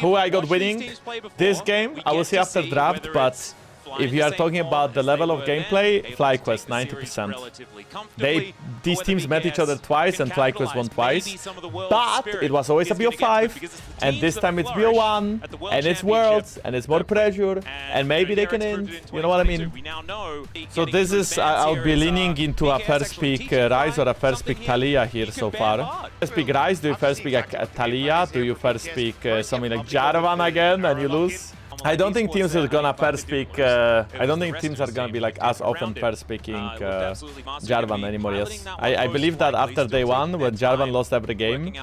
Who I got winning this game, I will see after draft, but if you are talking about the level of gameplay, FlyQuest 90%. These teams met each other twice and FlyQuest won twice, but it was always a BO5, and this time it's BO1, and it's Worlds, and it's more pressure, and maybe they can end, you know what I mean? So this is, I'll be leaning into a first pick Ryze or a first pick Taliyah here so far. First pick Ryze, do you first pick a Taliyah? Do you first pick something like Jarvan again and you lose? I don't think teams are gonna first pick. I don't think teams are gonna be like as often first picking Jarvan anymore. Yes, I believe that after day one, when Jarvan lost every game,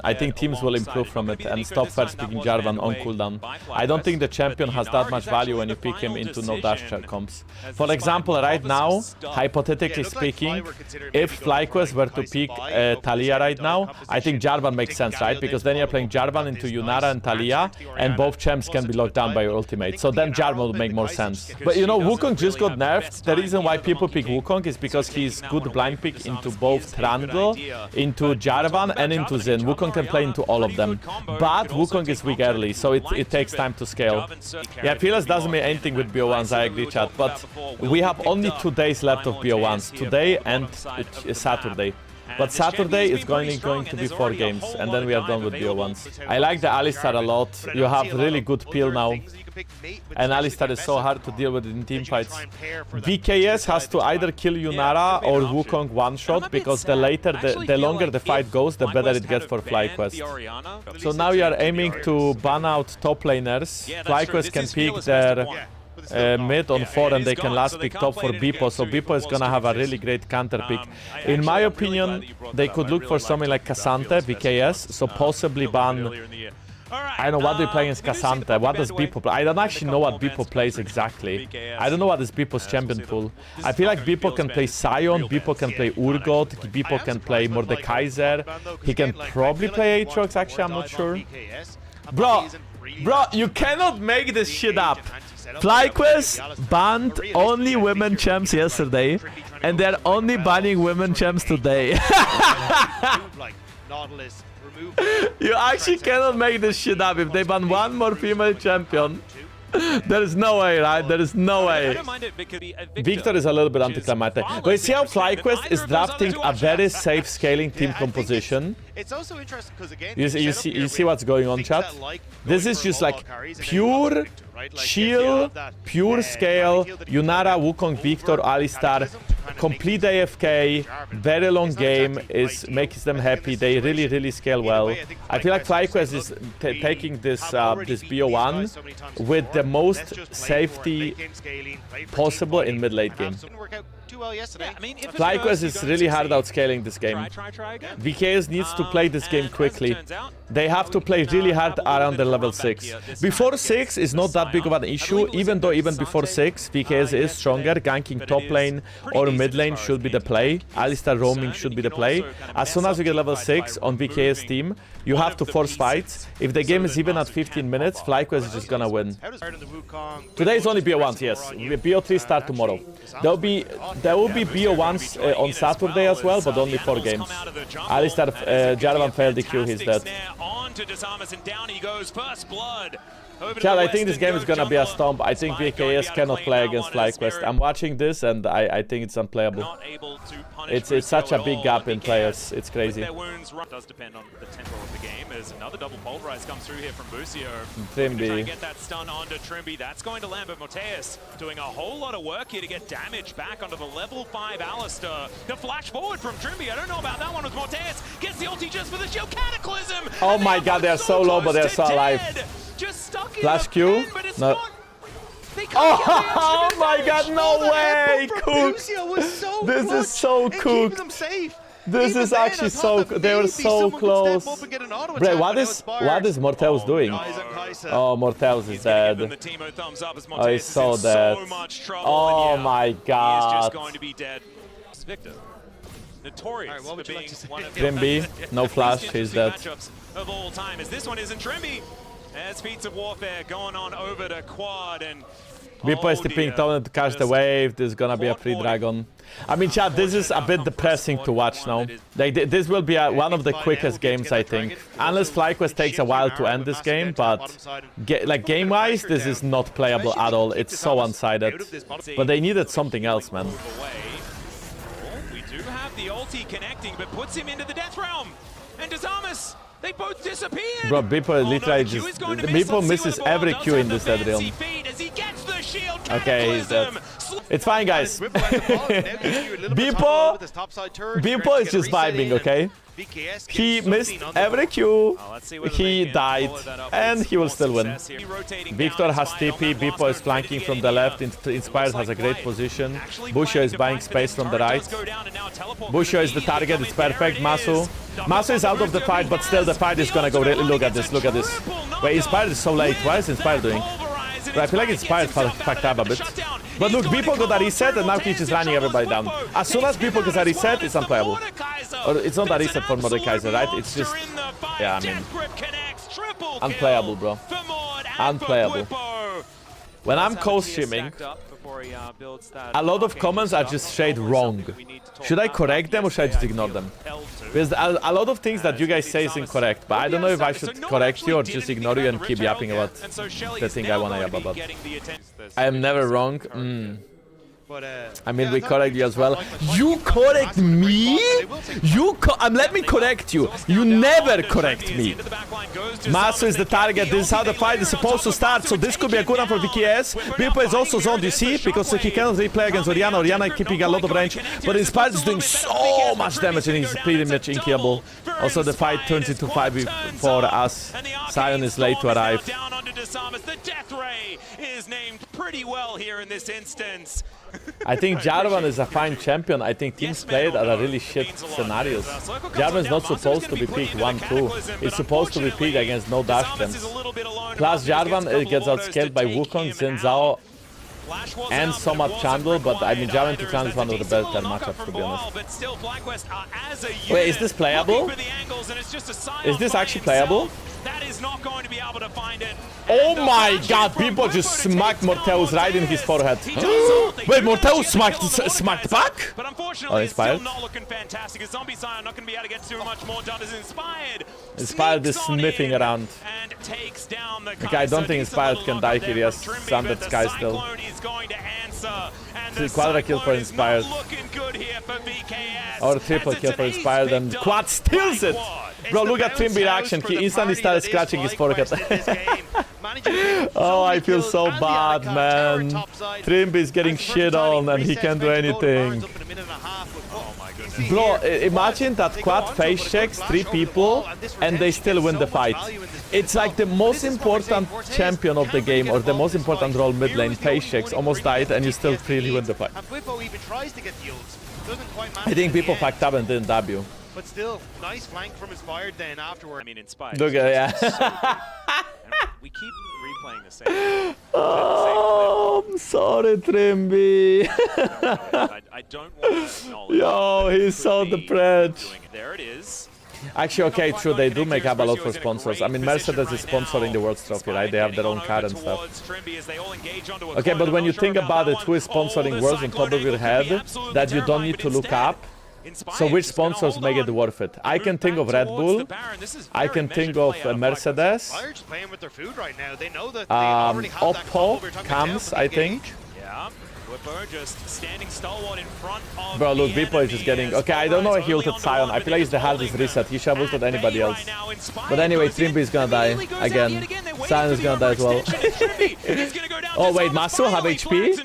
I think teams will improve from it and stop first picking Jarvan on cooldown. I don't think the champion has that much value when you pick him into no dash comps. For example, right now, hypothetically speaking, if FlyQuest were to pick Taliyah right now, I think Jarvan makes sense, right? Because then you're playing Jarvan into Yunara and Taliyah, and both champs can be locked down by your ultimate, so then Jarvan would make more sense. But you know, Wukong just got nerfed. The reason why people pick Wukong is because he's good blind pick into both Trundle, into Jarvan, and into Xin. Wukong can play into all of them, but Wukong is weak early, so it takes time to scale. Yeah, Fearless doesn't mean anything with BO1s, I agree, chat, but we have only 2 days left of BO1s, today and Saturday. But Saturday is going to be 4 games, and then we are done with BO1s. I like the Alistar a lot. You have really good peel now. And Alistar is so hard to deal with in teamfights. VKS has to either kill Yunara or Wukong one-shot, because the longer the fight goes, the better it gets for FlyQuest. So now you are aiming to ban out top laners. FlyQuest can pick their mid on 4 and they can last pick top for Bippo, so Bippo is gonna have a really great counter pick. In my opinion, they could look for something like Cassante, VKS, so possibly ban... I don't know, what do you play against Cassante? What does Bippo play? I don't actually know what Bippo plays exactly. I don't know what is Bippo's champion pool. I feel like Bippo can play Sion, Bippo can play Urgot, Bippo can play Mordekaiser, he can probably play Aatrox, actually, I'm not sure. Bro, you cannot make this shit up. FlyQuest banned only women champs yesterday, and they're only banning women champs today. You actually cannot make this shit up. If they ban one more female champion, there is no way, right? There is no way. Victor is a little bit anticlimactic. But you see how FlyQuest is drafting a very safe scaling team composition? It's also interesting because again, you see what's going on, chat? This is just like pure chill, pure scale, Yunara, Wukong, Victor, Alistar, complete AFK, very long game, makes them happy, they really scale well. I feel like FlyQuest is taking this BO1 with the most safety possible in mid-late game. FlyQuest is really hard outscaling this game. VKS needs to play this game quickly. They have to play really hard around the level 6. Before 6 is not that big of an issue, even before 6, VKS is stronger. Ganking top lane or mid lane should be the play. Alistar roaming should be the play. As soon as you get level 6 on VKS team, you have to force fights. If the game is even at 15 minutes, FlyQuest is just gonna win. Today is only BO1s, yes. BO3 start tomorrow. There will be BO1s on Saturday as well, but only 4 games. Alistar, Jarvan failed the Q, he's dead. Chad, I think this game is gonna be a stomp. I think VKS cannot play against FlyQuest. I'm watching this and I think it's unplayable. It's such a big gap in players. It's crazy. Does depend on the tempo of the game as another double pulverize comes through here from Busio. Trimby. Try and get that stun onto Trimby. That's going to land, but Moteus doing a whole lot of work here to get damage back onto the level 5 Alistar. The flash forward from Trimby. I don't know about that one with Moteus. Gets the ulti just for the shield. Cataclysm! Oh my god, they're so low, but they're so alive. Just stuck in Flash Q? No. Oh my god, no way! Cooked! This is so cooked! This is actually so... They were so close. Bro, what is Morteus doing? Oh, Morteus is dead. Oh, he's so dead. Oh my god. Notorious for being one of Trimby, no flash, he's dead. Of all time, as this one isn't Trimby. As feats of warfare going on over to quad, and Beepo is tipping Totem to catch the wave. This is gonna be a free dragon. I mean, chat, this is a bit depressing to watch now. Like, this will be one of the quickest games, I think. Unless FlyQuest takes a while to end this game, but like game-wise, this is not playable at all. It's so one-sided. But they needed something else, man. We do have the ulti connecting, but puts him into the death realm. And Dazamas, they both disappeared. Bro, Beepo literally just... Beepo misses every Q in this dead realm. Okay, he's dead. It's fine, guys. Beepo is just vibing, okay? He missed every Q, he died, and he will still win. Victor has TP, Beepo is flanking from the left, Inspired has a great position. Bushio is buying space from the right. Bushio is the target, it's perfect. Masu is out of the fight, but still the fight is gonna go really... Look at this, look at this. Wait, Inspired is so late, what is Inspired doing? But I feel like Inspired fucked up a bit. But look, Beepo got a reset and now he's just running everybody down. As soon as Beepo gets a reset, it's unplayable. Or it's not a reset for Mordekaiser, right? It's just... Yeah, I mean... Unplayable, bro. Unplayable. When I'm co-streaming, a lot of comments are just straight wrong. Should I correct them or should I just ignore them? Because a lot of things that you guys say is incorrect, but I don't know if I should correct you or just ignore you and keep yapping about the thing I want to yap about. I am never wrong. I mean, we correct you as well. You correct me? Let me correct you. You never correct me. Masu is the target. This is how the fight is supposed to start. So this could be a good one for VKS. Beepo is also zoned, you see, because he cannot replay against Orianna. Orianna keeping a lot of range, but Inspired is doing so much damage and he's pretty much unkillable. Also, the fight turns into 5 for us. Sion is late to arrive. The death ray is named pretty well here in this instance. I think Jarvan is a fine champion. I think teams played at a really shit scenarios. Jarvan is not supposed to be picked 1-2. It's supposed to be picked against no dash camps. Plus Jarvan gets outscaled by Wukong, Xin Zhao, and Somat Chandel, but I mean Jarvan to Chandel is one of the better matchups, to be honest. Wait, is this playable? Is this actually playable? That is not going to be able to find it. Oh my god, people just smacked Morteus right in his forehead. Wait, Morteus smacked back? But unfortunately, it's still not looking fantastic. Zombie Sion not going to be able to get too much more done as Inspired. Inspired is sniffing around. Okay, I don't think Inspired can die here. He has Sundered Sky still. Quadra kill for Inspired. Or triple kill for Inspired, and Quad steals it! Bro, look at Trimby reaction. He instantly started scratching his forehead. Oh, I feel so bad, man. Trimby is getting shit on and he can't do anything. Bro, imagine that Quad face checks 3 people and they still win the fight. It's like the most important champion of the game, or the most important role mid lane, face checks, almost died and you still freely win the fight. I think people fucked up and didn't W. But still, nice flank from Inspired then afterward. I mean, Inspired. Look at yeah. We keep replaying the same. Oh, I'm sorry, Trimby. I don't want to acknowledge. Yo, he's so depressed. There it is. Actually, okay, true, they do make up a lot for sponsors. I mean, Mercedes is sponsoring the World's Trophy, right? They have their own car and stuff. Okay, but when you think about it, who is sponsoring Worlds on top of your head, that you don't need to look up, so which sponsors make it worth it? I can think of Red Bull, I can think of Mercedes, Oppo comes, I think. Bro, look, Beepo is just getting... Okay, I don't know if he ulted Sion. I feel like it's the hardest reset. He should have ulted anybody else. But anyway, Trimby is gonna die again. Sion is gonna die as well. Oh wait, Masu have HP?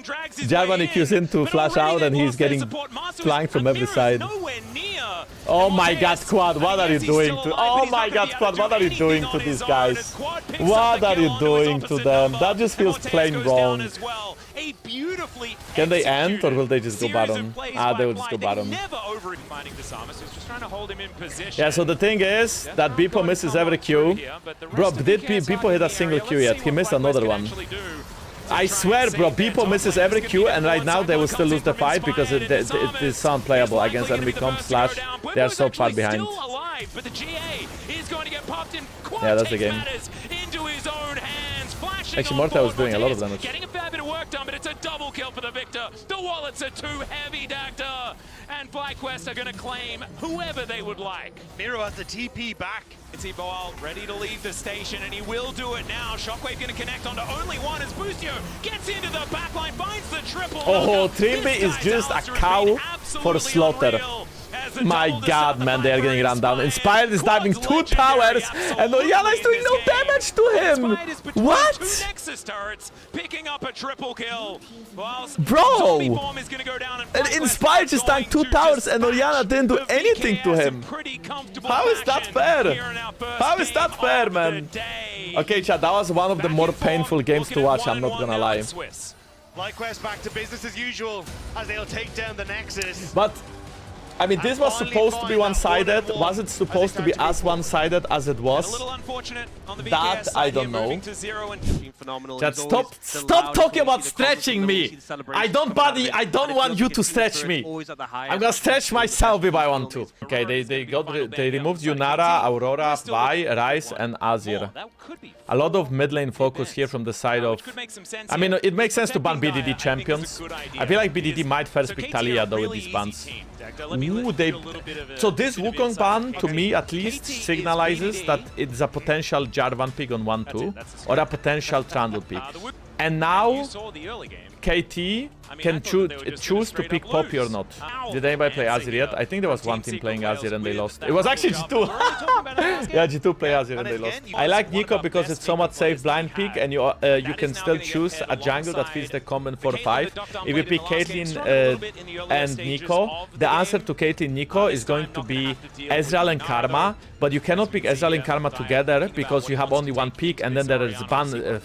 Jarvan EQs in to flash out and he's getting flanked from every side. Oh my god, Quad, what are you doing to... Oh my god, Quad, what are you doing to these guys? What are you doing to them? That just feels plain wrong. Can they end or will they just go bottom? Ah, they will just go bottom. Yeah, so the thing is that Beepo misses every Q. Bro, did Beepo hit a single Q yet? He missed another one. I swear, bro, Beepo misses every Q and right now they will still lose the fight because it is unplayable against enemy comp slash. They are so far behind. Yeah, that's the game. Actually, Morta was doing a lot of damage. kill for the victor. The wallets are too heavy, Dagda. And FlyQuest are going to claim whoever they would like. Miro has the TP back. It's Eboal ready to leave the station, and he will do it now. Shockwave going to connect onto only one as Boostio gets into the backline, finds the triple. Oh, Trimby is just a cow for slaughter. My god, man, they are getting run down. Inspired is diving 2 towers, and Oriana is doing no damage to him. What? Picking up a triple kill. Bro! And Inspired just tanked 2 towers, and Oriana didn't do anything to him. How is that fair? How is that fair, man? Okay, chat, that was one of the more painful games to watch, I'm not gonna lie. FlyQuest back to business as usual as they'll take down the Nexus. But I mean, this was supposed to be one-sided. Was it supposed to be as one-sided as it was? That I don't know. Just stop talking about stretching me. I don't want you to stretch me. I'm gonna stretch myself if I want to. Okay, they removed Yunara, Aurora, Vi, Ryze, and Azir. A lot of mid lane focus here from the side of. I mean, it makes sense to ban BDD champions. I feel like BDD might first pick Talia though with these bans. Ooh, so this Wukong ban, to me at least, signalizes that it's a potential Jarvan pick on 1-2, or a potential Trundle pick. And now, KT can choose to pick Poppy or not. Did anybody play Azir yet? I think there was one team playing Azir and they lost. It was actually G2. Yeah, G2 play Azir and they lost. I like Nico because it's somewhat safe blind pick, and you can still choose a jungle that fits the combo 4-5. If you pick Caitlyn and Nico, the answer to Caitlyn Nico is going to be Ezreal and Karma, but you cannot pick Ezreal and Karma together because you have only one pick, and then there is ban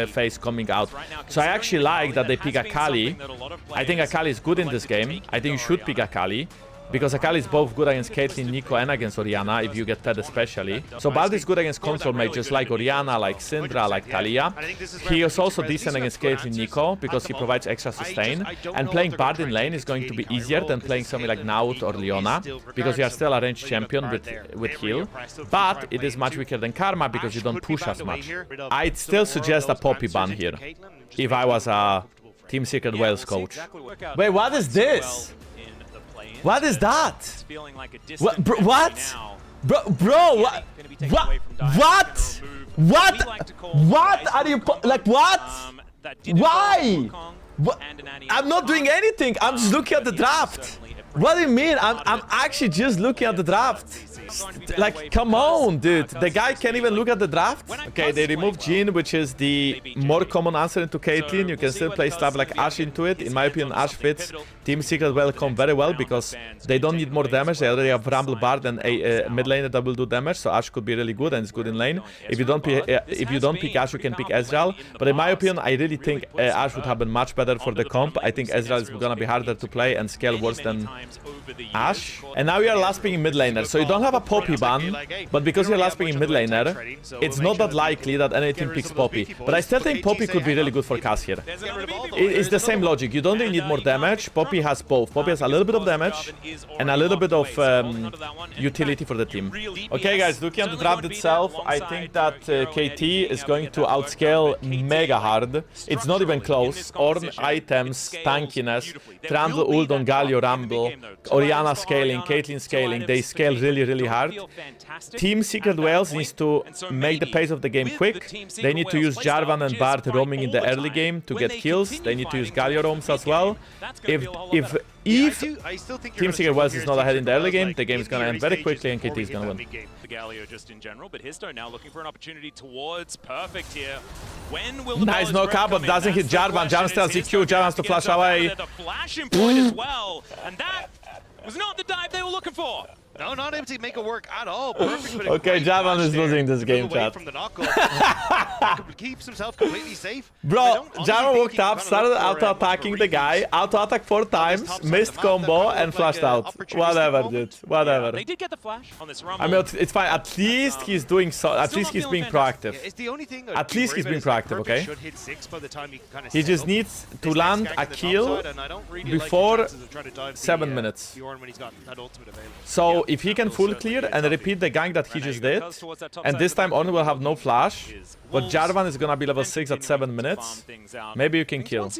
phase coming out. So I actually like that they pick Akali. I think Akali is good in this game. I think you should pick Akali, because Akali is both good against Caitlyn, Nico, and against Oriana, if you get fed especially. So Bard is good against console mages like Oriana, like Syndra, like Talia. He is also decent against Caitlyn, Nico, because he provides extra sustain. And playing Bard in lane is going to be easier than playing something like Naut or Leona, because you are still a ranged champion with heal. But it is much weaker than Karma, because you don't push as much. I'd still suggest a Poppy ban here, if I was a Team Secret Wales coach. Wait, what is this? What is that? What? Bro, what? What are you like? What? Why? What? I'm not doing anything. I'm just looking at the draft. What do you mean? I'm actually just looking at the draft. Like, come on, dude. The guy can't even look at the draft. Okay, they removed Jhin, which is the more common answer into Caitlyn. You can still play stuff like Ashe into it. In my opinion, Ashe fits Team Secret Welcome very well because they don't need more damage. They already have Rumble Bard and a mid laner that will do damage, so Ashe could be really good and it's good in lane. If you don't pick Ashe, you can pick Ezreal. But in my opinion, I really think Ashe would have been much better for the comp. I think Ezreal is gonna be harder to play and scale worse than Ashe. And now we are last picking mid laner, so you don't have a Poppy ban, but because you're last picking mid laner, it's not that likely that any team picks Poppy. But I still think Poppy could be really good for Cass here. It's the same logic. You don't really need more damage. Poppy has both. Poppy has a little bit of damage and a little bit of utility for the team. Okay, guys, looking at the draft itself, I think that KT is going to outscale mega hard. It's not even close. Ornn items, tankiness, Trundle, ult on Galio, Rumble, Oriana scaling, Caitlyn scaling. They scale really, really hard. Team Secret Wales needs to make the pace of the game quick. They need to use Jarvan and Bard roaming in the early game to get kills. They need to use Galio roams as well. If Team Secret Wales is not ahead in the early game, the game is gonna end very quickly and KT is gonna win. Galio just in general, but Histo now looking for an opportunity towards perfect here. When will nice no cap, but doesn't hit Jarvan. Jarvan still CQ. Jarvan has to flash away. The flashing point as well, and that was not the dive they were looking for. No, not able to make it work at all. Perfect. Okay, Jarvan is losing this game, chat. From the keeps himself completely safe. Bro, Jarvan walked up, started auto-attacking the guy, auto-attacked 4 times, missed combo, and flashed out. Whatever, dude. Whatever. They did get the flash on this Rumble. I mean, it's fine. At least he's doing so. At least he's being proactive. At least he's being proactive, okay? He just needs to land a kill before 7 minutes. So if he can full clear and repeat the gank that he just did, and this time Ornn will have no flash, but Jarvan is gonna be level 6 at 7 minutes, maybe you can kill.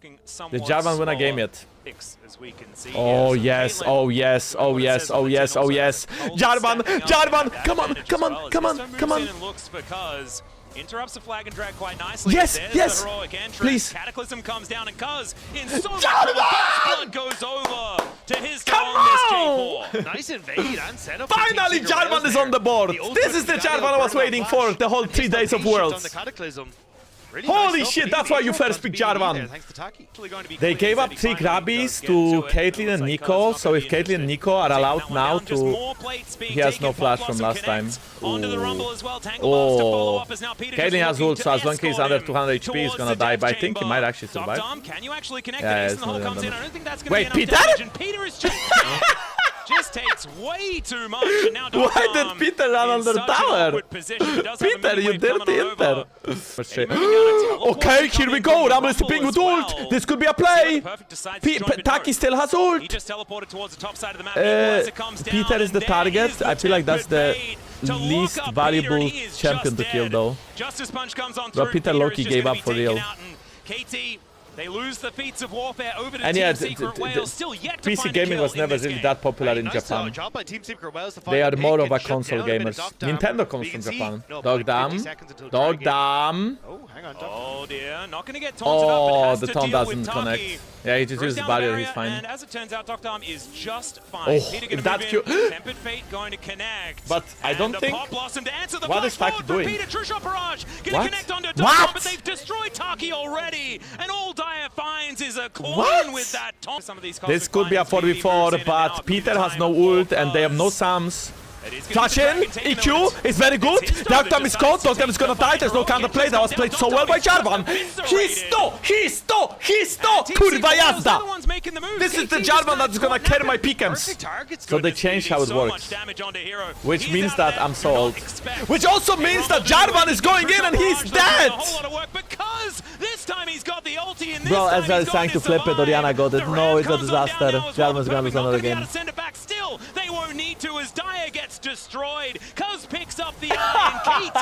looking somewhat Did Jarvan win a game yet? as we can see. Oh yes, oh yes, oh yes, oh yes, oh yes. Jarvan, Jarvan, come on, come on, come on, come on. Looks because interrupts the flag and drag quite nicely. Yes, There's yes, the heroic entrance. please. Cataclysm comes down and Cuz in so much trouble. Blood goes over to his on this J4. Nice invade and setup. Finally, Jarvan is on the board. This is the Jarvan I was waiting for the whole 3 days of Worlds. Holy shit, that's why you first picked Jarvan. They gave up 3 grabbies to Caitlyn and Nico, so if Caitlyn and Nico are allowed now to... He has no flash from last time. Oh, Caitlyn has ult, so as long as he's under 200 HP, he's gonna die, but I think he might actually survive. Yeah, it's not gonna... Wait, Peter? Just takes way too much. And now why did Peter run under tower? Peter, you dirty Inter. Okay, here we go. Rumble is ping with ult. This could be a play. Taki still has ult. Peter is the target. I feel like that's the least valuable champion to kill, though. But Peter Loki gave up for real. They lose the feats of warfare over to and yeah, Team Secret Wales, still yet to PC gaming was never really that popular in Japan. They are more of a console gamers. Nintendo comes from Japan. Dog damn. Dog damn. Oh dear, not going to get taunted up, but has the to taunt deal doesn't with connect. Taki. Yeah, he just uses barrier, he's fine. And as it turns out, Dr. is just fine. Oh, Peter going that to move in. Tempered Fate going to connect. But I don't think... What is Taki doing? Peter, true shot barrage. Going to connect onto What? But they've destroyed Taki already. And all Dire finds is a clone with that taunt. This could be a 4v4, but Peter has no ult and they have no Sams. Flash in, EQ is very good. Dr. is caught, Dr. is gonna die, there's no counterplay. That was played so well by Jarvan. He's kurwa jazda. This is the Jarvan that's gonna carry my pick'ems. So they changed how it works. Which means that I'm so old. Which also means that Jarvan is going in and he's dead. Bro, Ezreal is trying to flip it, Orianna got it. No, it's a disaster. Jarvan's gonna lose another game. They won't need to as Dire gets destroyed. Cuz picks up the eye and KT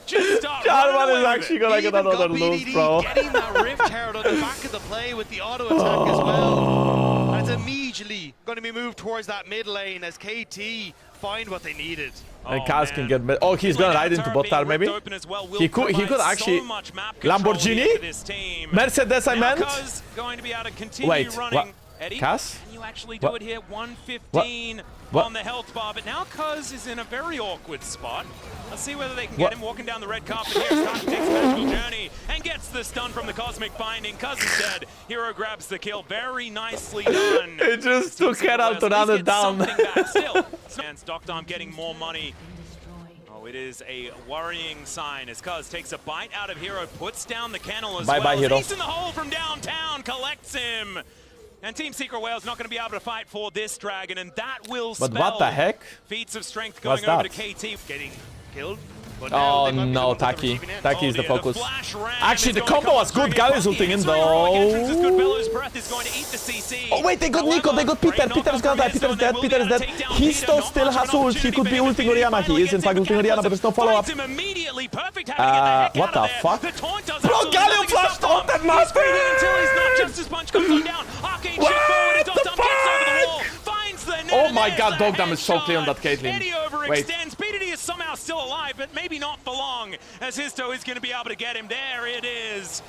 just Jarvan is actually gonna get another lose, bro. Getting that Rift Herald on the back of the play with the auto attack as well. And it's immediately going to be moved towards that mid lane as KT find what they needed. And Kaz can get mid. Oh, he's gonna ride into bot tower maybe. He could actually Lamborghini? Mercedes I meant? Wait, what? Kaz? Can you actually do it here? 115 on the health bar, but now Cuz is in a very awkward spot. Let's see whether they can get him walking down the red carpet here. Stark takes a magical journey and gets the stun from the Cosmic Binding. Cuz is dead. Hero grabs the kill. Very nicely done. It just took Herald to run it down. Still, and Stockdom getting more money. It is a worrying sign as Cuz takes a bite out of Hero, puts down the kennel as well. Bye, Hero. He's in the hole from downtown, collects him. And Team Secret Wales not going to be able to fight for this dragon, and that will spell what the heck? Feats of strength going over to KT. Getting killed. Oh no, Taki. Taki is the focus. Actually, the combo was good. Galley's ulting in though. Oh wait, they got Nico, they got Peter. Peter is gonna die. Peter is dead. Peter is dead. Histo still has ult. He could be ulting Orianna. He is in fact ulting Orianna, but there's no follow-up. What the fuck? Bro, Galio flashed on that master! What the fuck? Oh my god, Dogdam is so clear on that Caitlyn. Wait. BDD is somehow still alive, but maybe not for long, as Histo is going to be able to get him. There it is.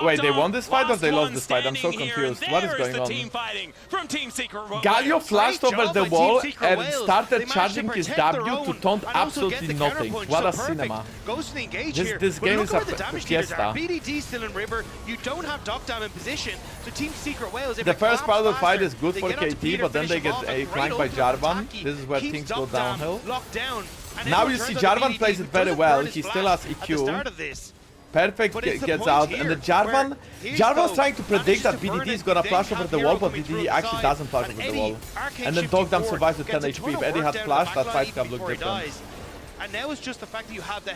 Wait, they won this fight or they lost this fight? I'm so confused. What is going on? Galio flashed over the wall and started charging his W to taunt absolutely nothing. What a cinema. This game is a fiesta. BDD still in river. You don't have Dogdam in position, so Team Secret Wales. The first part of the fight is good for KT, but then they get flanked by Jarvan. This is where things go downhill. Now you see Jarvan plays it very well. He still has EQ. Perfect gets out, and the Jarvan's trying to predict that BDD is gonna flash over the wall, but BDD actually doesn't flash over the wall. And then Dogdam survives with 10 HP. If Eddie had flashed, that fight could have looked different. And now it's just the fact that you have the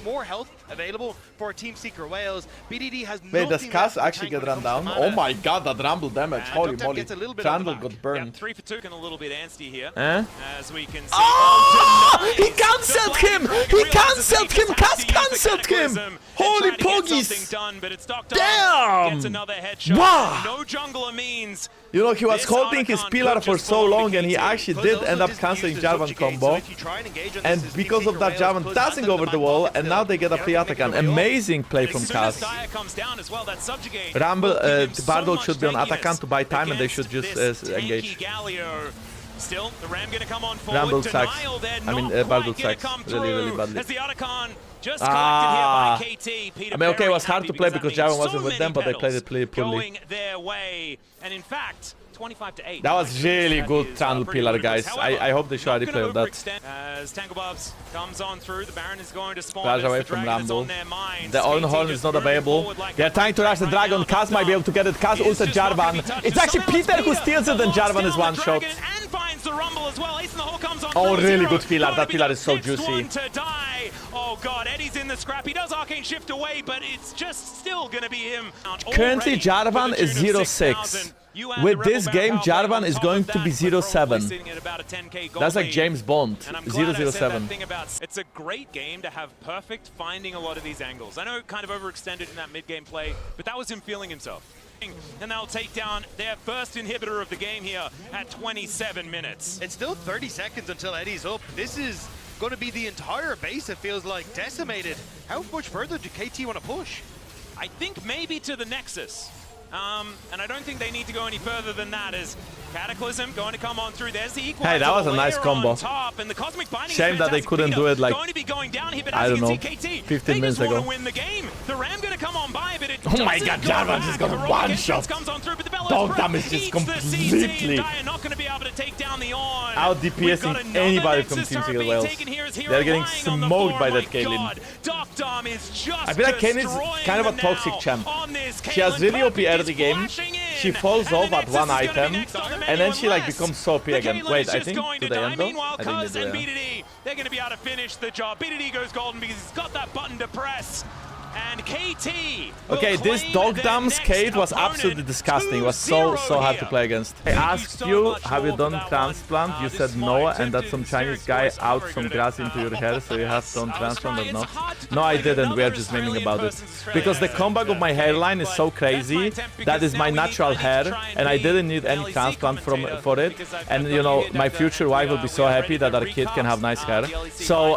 more health available for Team Seeker Wales. BDD has Wait, does nothing Cass left in the actually tank get when it run comes to down? mana. Oh my god, that Rumble damage. And Holy Dr. moly. gets a little bit on the Trundle back. got burned. 3 for 2 and a little bit antsy here. As we can see. Oh! He denies cancelled the him! blind He crack, cancelled him! realizes Cass that he has to use the cancelled him! cataclysm Holy and try to get poggies! something done, but it's Dr. Damn! Gets another headshot. Wow! No jungler means. You know, he was This holding his Archon pillar could for just so fall long to and he KT. actually But did also end up just cancelling used the Jarvan subjugate, combo. so if you try and engage on And this, because Team of that, Seeker Jarvan Wales doesn't puts go over Anton the in wall back and now they get a free attack. An amazing play from As soon as Cass. Dire comes down as well, that subjugate Rumble, will give him so Bardol much should be on tankiness Atakan to buy time and they should against just this engage. tanky Galio. Still, the Ram gonna come on forward. Rumble sucks. Denial, they're I mean, not Bardol quite gonna sucks come really, really through badly. As the Otacon just collected here by KT. Peter I mean, okay, it was very hard happy to play that because means Jarvan wasn't so with them, many but they played it petals pretty poorly. going their way. And in fact, 25-8. That was really That good is, Trundle pretty pillar, ludicrous. guys. However, I hope they show a not replay gonna of that. overextend. As Tanglebubs comes on through, the Baron is going to spawn. Flash It's away the from Dragon that's Rumble. on their minds. The Own KT Horn just is not moving available. forward like They are a trying to rush the right Dragon. now. Cass might be able to get it. Cass He is ulted just not gonna be Jarvan. touched. It's actually Somehow Peter who Peter steals it and locks Jarvan is down one the shot. Dragon and finds the Rumble as well. Ace in the hole comes on Oh, through. really Zero good pillar. gonna That be pillar the is so next juicy. one to die. Oh god, Eddie's in the scrap. He does Arcane Shift away, but it's just still gonna be him. Currently, Already Jarvan to the is tune of 0-6. 6,000. You add With the this Rebel game, Baron power Jarvan on is top going of to that, be but probably 0-7. sitting at about a 10K gold That's like lead. James Bond. And I'm glad I said that 0-0-7. thing about it's a great game to have perfect finding a lot of these angles. I know it kind of overextended in that mid-game play, but that was him feeling himself. And they'll take down their first inhibitor of the game here at 27 minutes. It's still 30 seconds until Eddie's up. This is going to be the entire base, it feels like, decimated. How much further do KT want to push? I think maybe to the Nexus. And I don't think they need to go any further than that as Cataclysm going to come on through. There's the equalizer. Hey, that was a nice layer combo. on top, and the Cosmic Binding Shame is that they fantastic. couldn't Peter do it like, going to be going down here, but I as don't you know, can see, KT, 15 they minutes just want ago. to win the game. The Ram going to come on by, but it Oh my doesn't god, go Jarvan back. just got Heroic one entrance shot. comes on through, but the Bellows Dog Pro damage just eats the CT, completely and Dire not going to be able to take down the On. out We've got DPSing another anybody from Nexus Team turret Seeker being Wales. taken here as Hero They're getting lying on the smoked by floor. that My Kaylin. God, Dom is just I feel like Kaylin is destroying kind of a them toxic now champ. on this She has Kaylin. really OP Perfect early is game. flashing in. She falls And off the at Nexus one is gonna be item, next on the menu and then she like unless becomes so OP the again. Kaylin Wait, is I just think going do to they die. end though? Meanwhile, I think Cuz they and do, yeah. BDD, they're going to be able to finish the job. BDD goes golden because he's got that button to press. And KT will Okay, this claim Dog their Dams next Kate was opponent. absolutely disgusting. It was so 2-0 hard to here. play against. I asked so you, much have you more for done that transplant? one. You This said is no, my and that some attempted Chinese serious guy voice. out I'm some very grass good at into your hair, so you have done transplant or It's not? hard to No, I find didn't. We are another just memeing Australian about it. person's Australian Because the accent. comeback of my hairline is so crazy. That is my natural hair, and I didn't need any transplant for it. And you know, my future wife will be so happy that our kid can have nice hair. So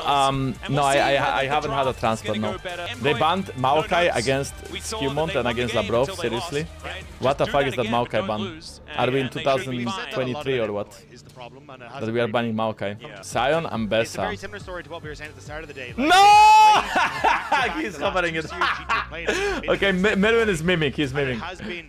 no, I haven't had a transplant. No, they banned Mkoi against Skewmont and against Labrov. Seriously, what the fuck is that Mkoi ban? Are we in 2023 or what? That we are banning Mkoi. Sion and It's a very Bessa. similar story to what we were saying at the start of the day. No! He's covering it. Okay, Merwin is mimic. He's mimic.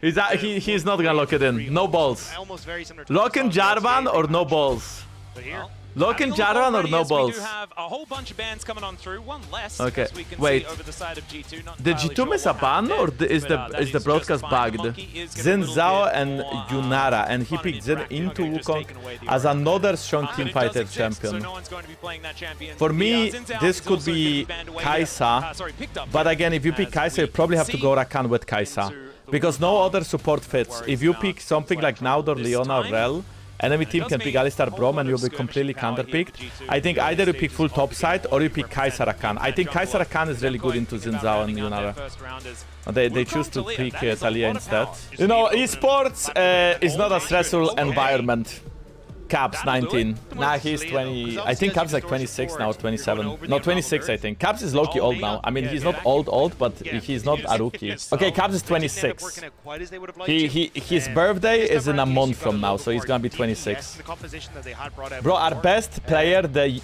He's not gonna lock it in. No balls. Almost very similar to Lock in Jarvan or no balls. But here, Lock in Jarvan or no We balls. do have a whole bunch of bans coming on through, one less. Okay, as we can wait. see over the side of G2. Not Did entirely G2 miss sure a what ban happened or there, is but, the just broadcast fine. bugged? Monkey is gonna Zin be a little Zhao bit and more, Yunara, and he fun picked Zin interactive. into Okay, just Wukong taking away the as aura. another strong But it does teamfighter exist, champion. So no one's going to be playing that champion. For me, Zin Zhao this is could also gonna be banned away Kaisa, here. Sorry, picked up but here, again, if you pick as Kaisa, you we probably have to see go Rakan with Kaisa. into the Because no Wukong. other support fits. If you pick something like Naud or Leona or Rel, enemy team can pick Alistar Braum and you'll be completely counterpicked. I think either you pick full top side or you pick Kaisa Rakan. I think Kaisa Rakan is really good into Zin Zhao and Yunara. They choose to pick Talia instead. You know, esports is not a stressful environment. Caps 19. Nah, he's 20. I think Caps is like 26 now or 27. No, 26 I think. Caps is low-key old now. I mean, he's not old, but he's not a rookie. Okay, Caps is 26. His birthday is in a month from now, so he's gonna be 26. Bro, our best player, the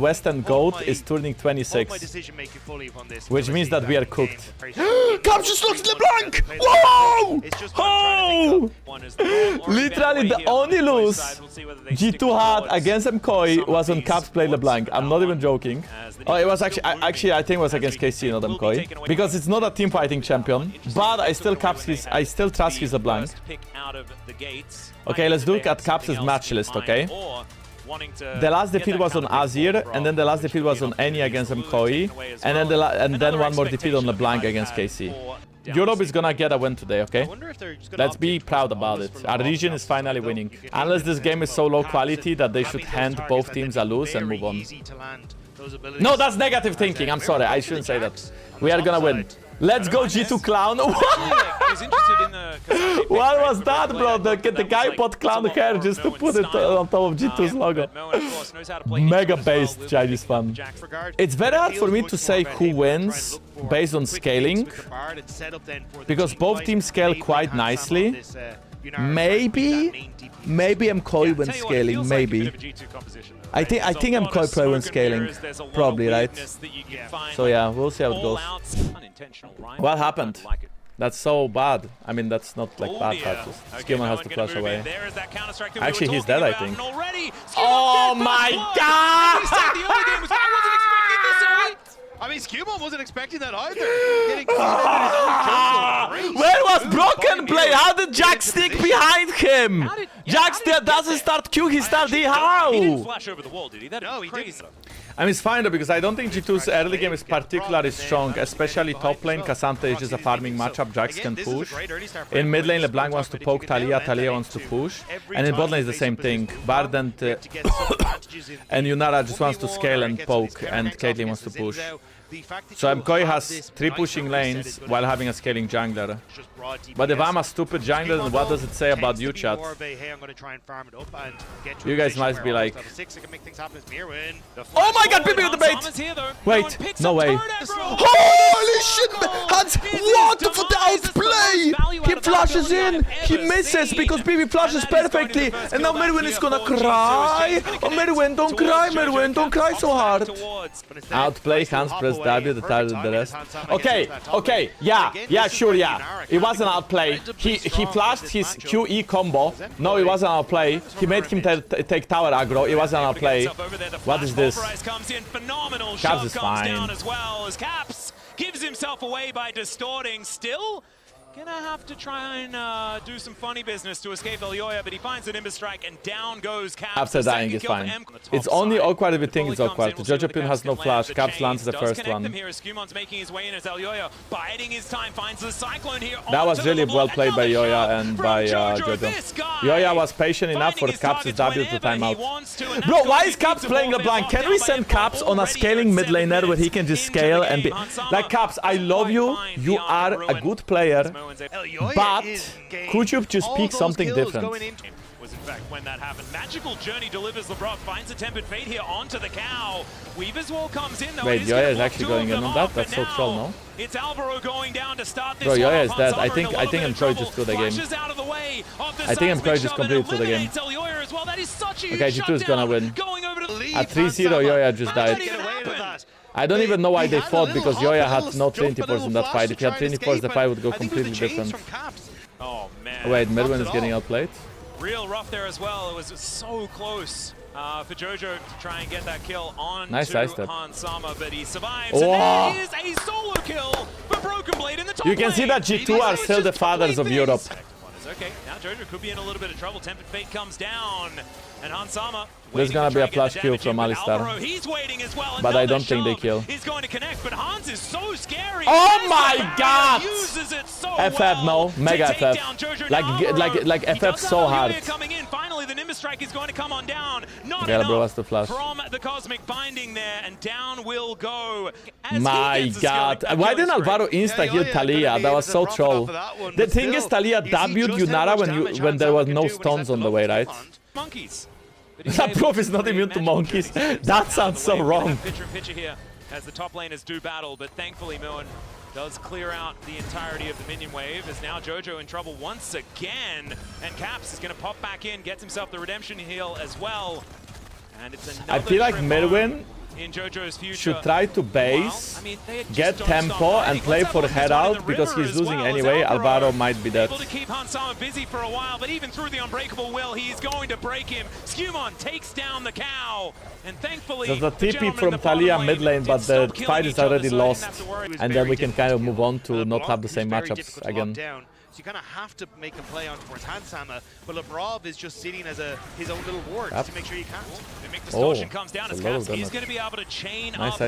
Western GOAT, is turning 26. Which means that we are cooked. Caps just looks LeBlanc! Whoa! Oh! Literally, the only lose G2 had against Mkoi was on Caps play LeBlanc. I'm not even joking. Oh, it was actually I think it was against KC, not Mkoi, because it's not a team fighting champion. But I still trust his LeBlanc. Okay, let's look at Caps' match list. Okay, The last defeat was on Azir, and then the last defeat was on Eni against Mkoi, and then one more defeat on LeBlanc against KC. Europe is gonna get a win today, okay? Let's be proud about it. Our region is finally winning. Unless this game is so low quality that they should hand both teams a lose and move on. No, that's negative thinking. I'm sorry, I shouldn't say that. We are gonna win. Let's go G2 Clown. What was that, bro? The guy bought Clown hair just to put it on top of G2's logo. Mega based Chinese fan. It's very hard for me to say who wins based on scaling, because both teams scale quite nicely. Maybe Mkoi wins scaling, maybe. I think Mkoi probably wins scaling, probably, right? So yeah, we'll see how it goes. What happened? That's so bad. I mean, that's not like bad practice. Skillman has to flash away. Actually, he's dead, I think. Oh my god! I mean, Skewman wasn't expecting that either. Where was Broken Blade? How did Jack stick behind him? Jack doesn't start Q, he starts D. How? He didn't flash over the wall, did he? That No, is he crazy. didn't. I mean, it's fine though, because I don't think G2's early game is particularly strong, especially top lane. Cassandra is just a farming matchup, Jax can push. In mid lane, LeBlanc wants to poke Talia, Talia wants to push. And in bot lane is the same thing. Bard and Yunara just wants to scale and poke, and Caitlyn wants to push. So Mkoi has 3 pushing lanes while having a scaling jungler. But if I'm a stupid jungler, then what does it say about you, chat? You guys might be like, oh my god, BB with the bait! Wait, no way. Holy shit, Hans, what for the outplay? He flashes in, he misses because BB flashes perfectly. And now Merwin is gonna cry. Oh, Merwin, don't cry, Merwin, don't cry so hard. Outplay, Hans press W, the target the rest. Okay, yeah, sure, yeah. It was an outplay. He flashed his QE combo. No, it wasn't an outplay. He made him take tower aggro. It wasn't an outplay. What is this? Caps is fine. Caps gives himself away by distorting. Still gonna have to try and do some funny business to escape Elyoya, but he finds an Nimbus Strike and down goes Caps. After dying is fine. It's only awkward if you think it's awkward. Jojo Pin has no flash. Caps lands the first one. That was really well played by Yoya and by Jojo. Yoya was patient enough for Caps' W to time out. Bro, why is Caps playing LeBlanc? Can we send Caps on a scaling mid laner where he can just scale and be... Like, Caps, I love you. You are a good player. But could you just pick something different? Was in fact when that happened. Magical Journey delivers LeBrock, finds a Tempered Fate here onto the cow. Weaver's Wall comes in though. Wait, Yoya is actually going in on that? That's so troll, no? It's Alvaro going down to start this. Bro, Yoya is dead. I think Mkoi just threw the game. I think Mkoi just completely threw the game. Okay, G2 is gonna win. At 3-0, Yoya just died. I don't even know why they fought, because Yoya had no Trinity Force in that fight. If he had Trinity Force, the fight would go completely different. Oh man. Wait, Merwin is getting outplayed? Real rough there as well. It was so close for Jojo to try and get that kill on Hansama, but he survives. Oh. And there is a solo kill for Broken Blade in the top You can see that G2 are still the fathers of Europe. Okay, now Jojo could be in a little bit of trouble. Tempered Fate comes down, and Hansama. There's gonna be a flash kill from Alistar, He's waiting as well. but I don't think they kill. He's going to connect, but Hans is so scary. Oh my god! Uses it so FF, no, mega FF. Like FF so hard. Coming in. Finally, the Nimbus Strike is going to come on down. Not Yeah, bro, enough the flash. from the Cosmic Binding there, and down will go. My god, why didn't Alvaro insta-heal Talia? That was so troll. The thing is, Talia W'd Yunara when there was no stones on the way, right? Monkeys. That prof is not immune to monkeys. That sounds so wrong. Picture here as the top laners do battle, but thankfully Moen does clear out the entirety of the minion wave, as now Jojo in trouble once again, and Caps is going to pop back in, gets himself the redemption heal as well. And it's another I feel like Merwin in Jojo's future should try to base, get tempo, and play for Herald, because he's losing anyway. Alvaro might be dead. Able to keep Hansama busy for a while, but even through the unbreakable will, he's going to break him. Skewmon takes down the cow, and thankfully there's a TP from Talia mid lane, but the fight is already lost, and then we can kind of move on to not have the same matchups again. So you kind of have to make a play on towards Hansama, but Labrov is just sitting as his own little ward to make sure you can't. The Mick distortion comes down as Caps. He's going to be able to chain up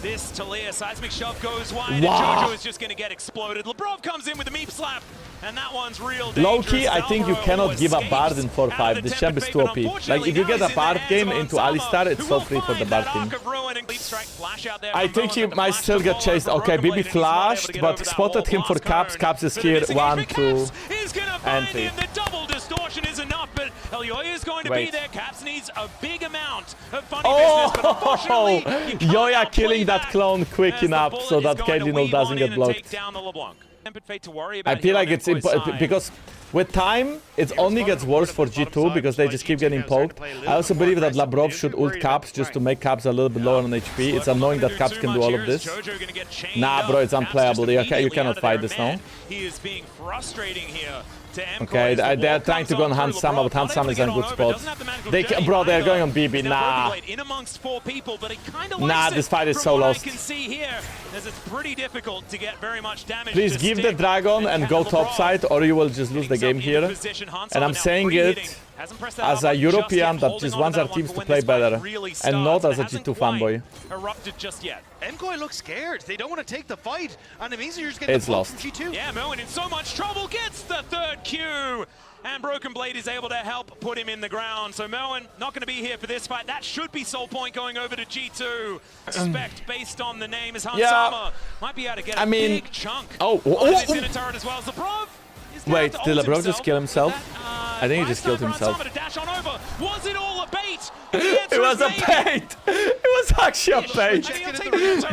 this Talia. Seismic Shove goes wide, and Jojo is just going to get exploded. Labrov comes in with a meep slap, and that one's real dangerous. Low-key, I think you cannot give a Bard in 4-5. This champ is too OP. Like, if you get a Bard game into Alistar, it's so free for the Bard team. I think he might still get chased. Okay, BB flashed, but spotted him for Caps. Caps is here. 1, 2, and 3. The double distortion is enough, but Elyoya is going to be there. Caps needs a big amount of funny business, but unfortunately, Yoya killing that clone quick enough so that Caitlyn doesn't get blocked. I feel like it's because with time, it only gets worse for G2 because they just keep getting poked. I also believe that Labrov should ult Caps just to make Caps a little bit lower on HP. It's annoying that Caps can do all of this. Nah, bro, it's unplayable. You cannot fight this now. He is being frustrating here. Okay, they're trying to go on Hansama, but Hansama is in a good spot. Bro, they're going on BB. Nah. Nah, this fight is so lost. Please give the dragon and go topside, or you will just lose the game here. And I'm saying it as a European that just wants our teams to play better, and not as a G2 fanboy. Mkoi looks scared. They don't want to take the fight, and it means you're just getting it's lost. From G2. Yeah, Moen in so much trouble gets the third Q, and Broken Blade is able to help put him in the ground. So Moen not going to be here for this fight. That should be soul point going over to G2. Expect based on the name is Hansama. Might be able to get a big chunk. This in a turret as well as Labrov. Wait, did Labrov just kill himself? I think he just killed himself. Was it all a bait? It was a bait! It was actually a bait!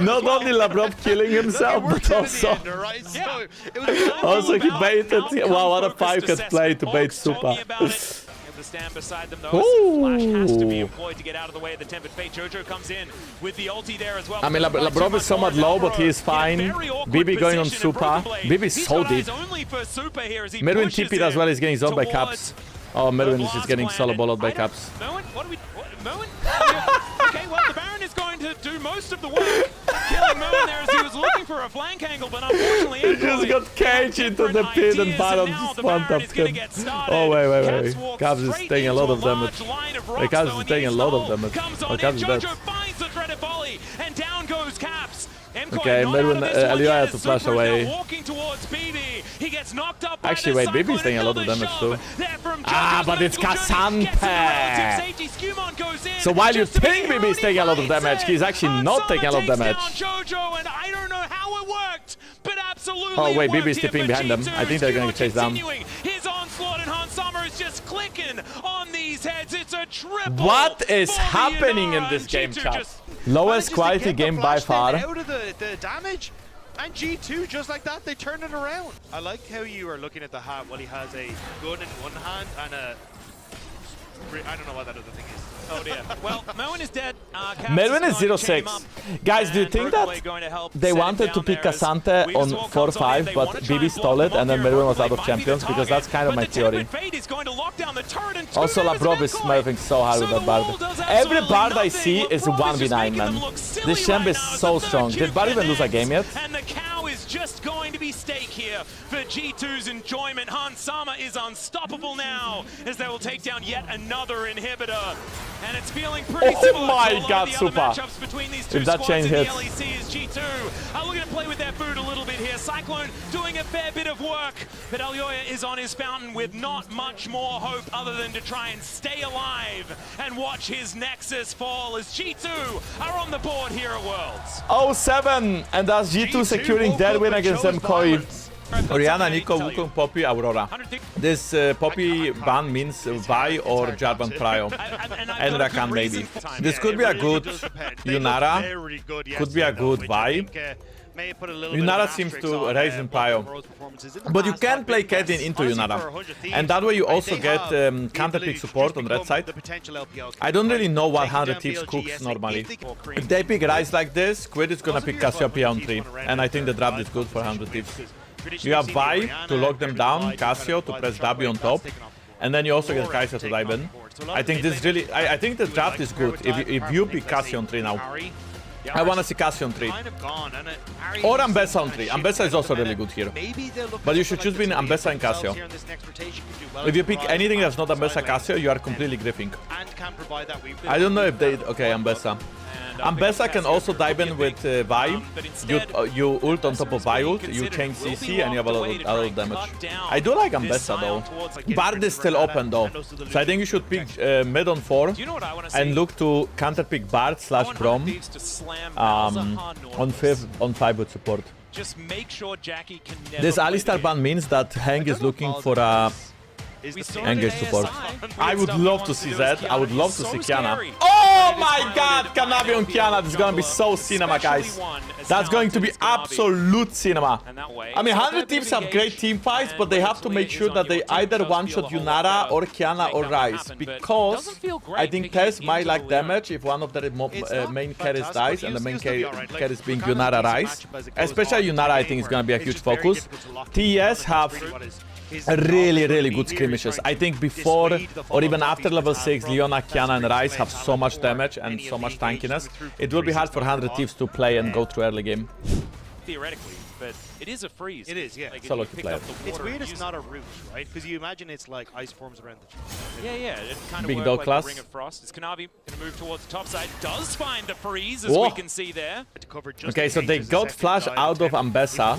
Not only Labrov killing himself, but also he baited. Wow, what a 5-cat play to bait Super. Stand beside them though. Flash has to be employed to get out of the way of the Tempered Fate. Jojo comes in with the ulti there as well. I mean, Labrov is somewhat low, but he is fine. BB going on Super. BB is so deep. Merwin TP'd as well, he's getting zoned by Caps. Oh, Merwin is just getting solo balled by Caps. Moen, what do we... Moen? Okay, well, the Baron is going to do most of the work. Killing Moen there as he was looking for a flank angle, but unfortunately... He just got caged into the pit and Baron just one-tapped him. Oh, wait. Caps is taking a lot of damage. Caps is taking a lot of damage. Oh, Caps is dead. Finds the threaded volley, and down goes Caps. Okay, Merwin, Elyoya had to flash away. Actually, wait, BB is taking a lot of damage too. But it's K'Sante! So while you think BB is taking a lot of damage, he's actually not taking a lot of damage. Oh wait, BB is tipping behind them. I think they're going to chase down. What is happening in this game, chat? Lowest quality game by far. Out of the damage, and G2 just like that, they turn it around. I like how you are looking at the hat while he has a gun in one hand and a... I don't know what that other thing is. Oh dear. Well, Moen is dead. Merwin is 0-6. Guys, do you think that they wanted to pick K'Sante on 4-5, but BB stole it and then Merwin was out of champions? Because that's kind of my theory. Also, Labrov is smurfing so hard with that Bard. Every Bard I see is a 1v9, man. This champ is so strong. Did Bard even lose a game yet? And the cow is just going to be stake here for G2's enjoyment. Hansama is unstoppable now as they will take down yet another inhibitor. And it's feeling pretty similar to a lot of the other matchups between these two squads in the LEC as G2 are looking to play with their food a little bit here. Cyclone doing a fair bit of work, but Elyoya is on his fountain with not much more hope other than to try and stay alive and watch his Nexus fall as G2 are on the board here at Worlds. 0-7, and that's G2 securing their win against Mkoi. Orianna, Nico, Wukong, Poppy, Aurora. This Poppy ban means Vi or Jarvan Cryo. And Rakan maybe. This could be a good Yunara. Could be a good Vi. Yunara seems to raise in Prio. But you can play Caitlyn into Yunara. And that way you also get counter pick support on red side. I don't really know what 100 Thieves cooks normally. If they pick Ryze like this, Quid is gonna pick Cassiopeia on 3. And I think the draft is good for 100 Thieves. You have Vi to lock them down, Cassio to press W on top, and then you also get Kai'Sa to dive in. I think this really, I think the draft is good if you pick Cassio on 3 now. I want to see Cassio on 3. Kind of gone, and Or Ambessa on 3. Ambessa is also really good here. But you should choose between Ambessa and Cassio. If you pick anything that's not Ambessa Cassio, you are completely griefing. I don't know if they... Okay, Ambessa. Ambessa can also dive in with Vi. You ult on top of Vi ult, you change CC and you have a lot of damage. I do like Ambessa though. Bard is still open though. So I think you should pick mid on 4 and look to counter pick Bard slash Brom on 5 with support. This Alistar ban means that Hank is looking for a engage support. I would love to see that. I would love to see Kiana. Oh my god! Kanavi on Kiana. This is gonna be so cinema, guys. That's going to be absolute cinema. I mean, 100 teams have great team fights, but they have to make sure that they either one-shot Yunara or Kiana or Ryze. Because I think Tez might like damage if one of the main carries dies, and the main carries being Yunara Ryze. Especially Yunara, I think is gonna be a huge focus. TES have really good skirmishes. I think before or even after level 6, Leona, Kiana and Ryze have so much damage and so much tankiness. It will be hard for 100 Thieves to play and go through early game. Theoretically, but it is a freeze. It is, yeah. Like So lucky player. It's weird it's not a root, right? Because you imagine it's like ice forms around the... Yeah, it kind of Big worked dog like class. a Ring of Frost. Is Kanavi going to move towards the top side? Does find the freeze, as we can see there. Okay, so they got flash out of Ambessa.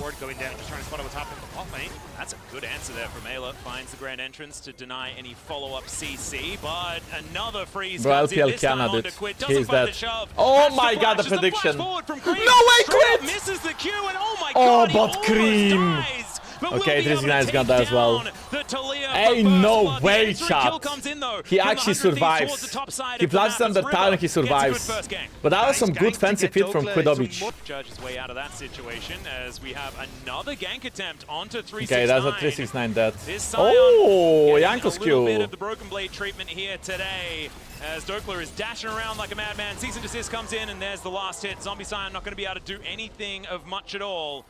That's a good answer there from Ayla. Finds the grand entrance to deny any follow-up CC, but another freeze Bro, comes in, LPL this time Kiana onto did. Quid. He's Doesn't find dead. the shove. Oh Catch my the god, the flash as prediction. flash forward from Cream. No way, Straight up Quid! misses the Q, and oh my Oh, god, he but almost Cream. dies. But will Okay, be able to 39 is gonna take die as well. down the Talia Hey, for first no blood. The way, answering chat. kill comes in, though, He from the 100 actually Thieves survives. towards the top side He of the map flashes under as tower and he River gets a good survives. first gang. But that was some good fancy fit from Quidovic. Judge his way out of that situation as we have another gank attempt onto 369. Okay, that's a 369 dead. This Scion Oh, getting Jankos a little bit Q. of the Broken Blade treatment here today as Dokler is dashing around like a madman. Cease and desist comes in and there's the last hit. Zombie Scion not going to be able to do anything of much at all.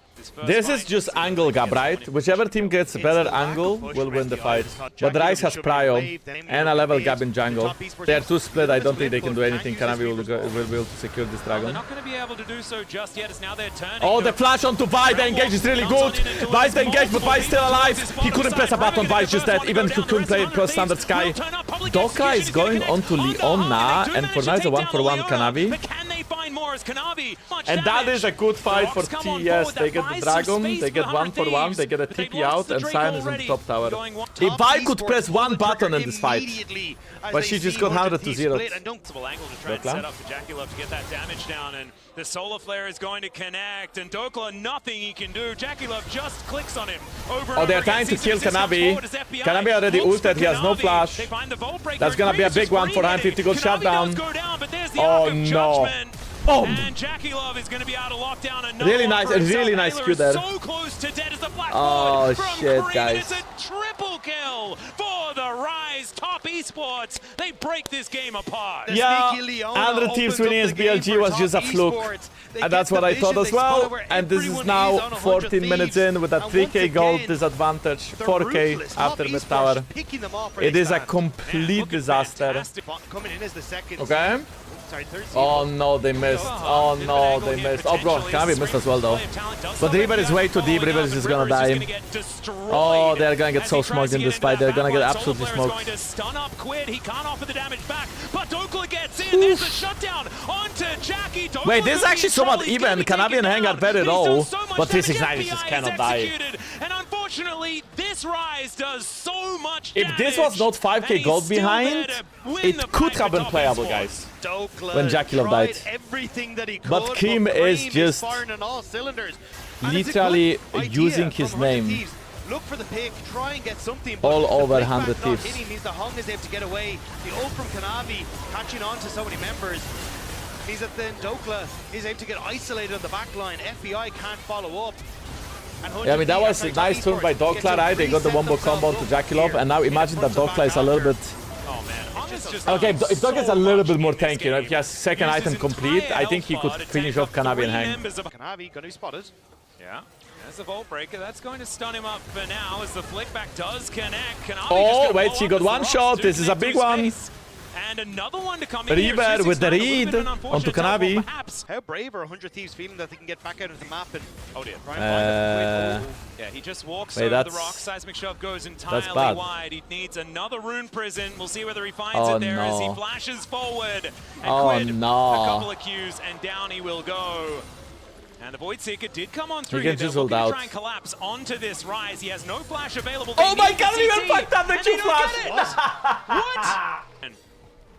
This is just angle gap, right? Whichever team gets better angle will win the fight. But Ryze has Prio and a level gap in jungle. They are too split, I don't think they can do anything. Kanavi will be able to secure this They're dragon. not going to be able to do so just yet. It's now their turn. Oh, the flash onto Vi, the engage is really good. Vi's the engage, but Vi's still alive. He couldn't press a button, Vi's just dead. Even if he couldn't play it plus Standard Sky. Doka is going on to Leona, and for now it's a 1-for-1 Kanavi. And that is a good fight for TES. They get the dragon, they get 1-for-1, they get a TP out, and Sion is in the top tower. If Vi could press one button in this fight, but she just got 100 to 0. The Solar Flare is going to connect, and Dokla, nothing he can do. Jackie Love just clicks on him. Oh, they're trying to kill Kanavi. Kanavi already ulted, he has no flash. That's gonna be a big one for 150 gold shutdown. Oh no. Oh. And Jackie Love is going to be out of lockdown. Really nice Q there. So close to dead as the Black Oh from shit, Cream. guys. It's a triple kill for the Rise Top Esports. They break this game apart. Yeah, 100 Thieves winning as BLG was just a fluke. And that's what I thought as well. And this is now 14 minutes in with a 3k gold disadvantage, 4k after mid tower. It is a complete disaster. Okay. Oh no, they missed. Oh no, they missed. Oh bro, Kanavi missed as well though. But River is way too deep, River is just gonna die. Oh, they're gonna get so smoked in this fight. They're gonna get absolutely smoked. Wait, this is actually somewhat even. Kanavi and Hang are very low, but 369 just cannot die. And unfortunately, this Rise does so much If this was not 5k gold behind, it could have been playable, guys. When Jackie Love died. But Cream is just literally using his name look for the pick, try and get something. All over 100 Thieves. Means the Hung is able to get away. The ult from Kanavi catching on to so many members. He's that then Dokla is able to get isolated on the back line. FBI can't follow up. Yeah, I mean, that was a nice turn by Dokla, right? They got the wombo combo to Jackie Love, and now imagine that Dokla is a little bit... Okay, if Dokla is a little bit more tanky, you know, if he has second item complete, I think he could finish off Kanavi and Hang. Kanavi gonna be spotted. Yeah. There's a Vault Breaker. That's going to stun him up for now as the flick back does connect. Oh, wait, he got one shot. This is a big one. And another one to come in here. Reaver with the 269, a little read bit of an onto unfortunate tumble, Kanabi. perhaps. How brave are 100 Thieves feeling that they can get back out of the map and Oh dear. try and find them? Yeah, he just walks Wait, over the that's- rock. Seismic Shove goes bad. entirely wide. He needs another rune prison. We'll see whether he finds Oh, it there as he no. flashes forward. And Oh, Quid, no. a couple of Qs, and down he will go. And the Void Seeker did come on through He here. can just They're hold looking to out. try and collapse onto this rise. He has no flash available. Oh They my need god, the we even CT, fucked up the and Q they don't flash! get it. What? And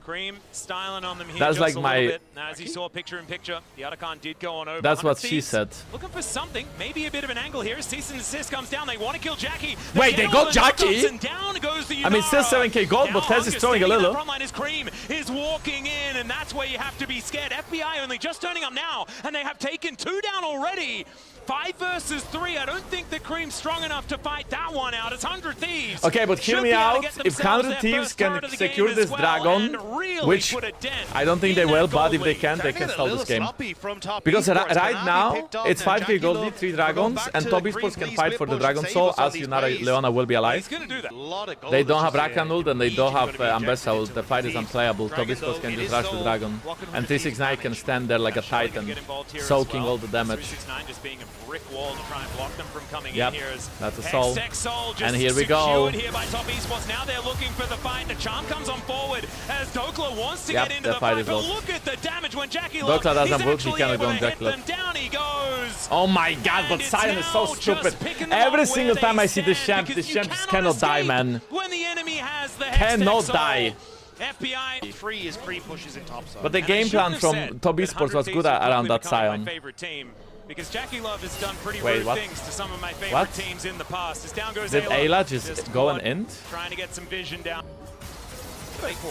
Cream styling on them here That's just like a my- little bit. Now, as he saw picture-in-picture, the Otacon did go on over. That's what 100 she Thieves said. Looking for something, maybe a bit of an angle here. Cease and desist comes down. They want to kill Jackie. Wait, they got Jackie? And down goes the I mean, still Yunara. 7k gold, but Now Tez is Hunger throwing a standing in little. that front line as Cream is walking in, and that's where you have to be scared. FBI only just turning up now, and they have taken 2 down already. 5 versus 3. I don't think that Cream's strong enough to fight that one out. It's 100 Thieves. Okay, but hear Should me be able to out. get If themselves 100 their Thieves first can turret of the secure game this as well, dragon, and really which put a dent I don't think they in will, that but gold if they lead. can, they Starting can to get a stall little this game. sloppy from Top Because Esports. right Kanabi now, picked up, it's now 5k Jackie gold Love lead, 3 will go dragons, back and to Top Green, Esports can please fight whip for the push and Dragon save Soul us on as these Yunara plays. Leona will be He's alive. going to do that. A lot of gold They don't have is, Rakan ult and they each don't gonna have be injected Ambessa ult. into The fight is Thieves. unplayable. Top Dragon, Esports though, can it just is rush the still dragon. rocking And 100 369 can stand there like a Showing titan, get involved here as soaking well. all the damage. 369 just being a brick wall to try and block them from coming Yep, in here. As that's a soul. Hextech Soul just And here we go. secured here by Top Esports. Now they're looking for the fight. The charm comes on forward as Dokla wants to Yep, get into the the fight fight. is But lost. look at the damage when Jackie Dokla Love doesn't is work, he actually cannot able go to on hit Jackie Love. them. Down he goes. Oh my god, but And Sion it's is so now just stupid. picking them Every up single where time they I see this stand, champ because you just cannot cannot die, escape man. when the enemy has the Cannot Hextech Soul. die. FBI free is Cream pushes in top side. But the And I game plan shouldn't have from said Top that Esports 100 was Thieves good would around quickly that become Sion. my favorite team. Because Jackie Love has done pretty Wait, rude what? things to some of my favorite What? teams in the past. As down goes Did Ayla just go quad, and end? Trying to get some vision down.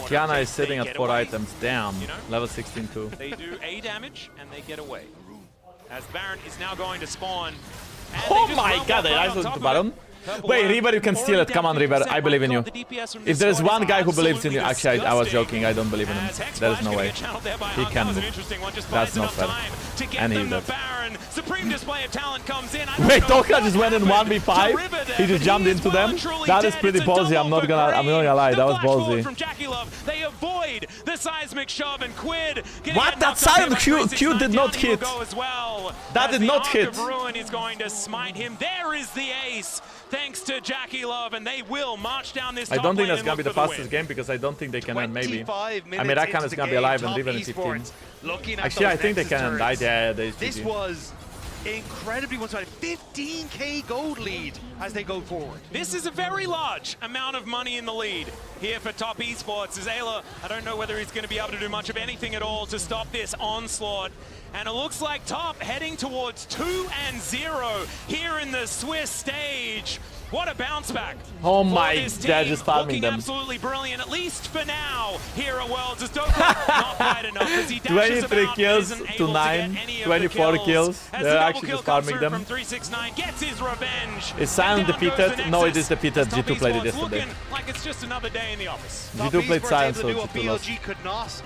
Kiana is sitting They at get 4 away. items. Damn. You know? Level 16 too. They do A damage and they get away. As Baron is now going to spawn. And Oh they just my run god, one they right ice on ult top to of Baron. it. Purple Wait, Wave Reaver, you can steal it. Come on, Reaver. I believe in you. If there's one guy who believes in you, actually, I was joking. I don't believe in him. There's no way. He can move. That's not fair. And he did. Supreme display of talent comes in. Wait, Dokla just went in 1v5. He just jumped into them. That is pretty ballsy. I'm not gonna lie. That was ballsy. From Jackie Love, they avoid the seismic shove and Quid. What? That silent Q did not hit. That did not hit. Ruin is going to smite him. There is the ace, thanks to Jackie Love, and they will march down this. I top don't think lane that's and gonna be look the for fastest win. game because I don't think they can end maybe. 25 I minutes mean, Rakan into is the gonna be game, alive and Top Riven in 15. Esports looking at Actually, I those think they Nexus can end. turrets. Yeah, they This was incredibly one-sided. 15k gold lead as they go forward. This is a very large amount of money in the lead here for Top Esports. As Ayla, I don't know whether he's going to be able to do much of anything at all to stop this onslaught. And it looks like Top heading towards 2-0 here in the Swiss stage. What a bounce back. Oh for my, this they're team. just farming Looking them. absolutely brilliant, at least for now, here at Worlds. As Dokla not quite enough as he dashes 23 about, kills isn't to able to 9, get any of 24 the kills. As They're the double actually kill just comes farming through them. from 369, gets his revenge. Is Sion And down goes defeated? the No, it Nexus. is defeated. Top G2 played it Esports yesterday. looking like it's just another day in the office. G2 played Esports Sion, able to so do what G2 lost. BLG could not.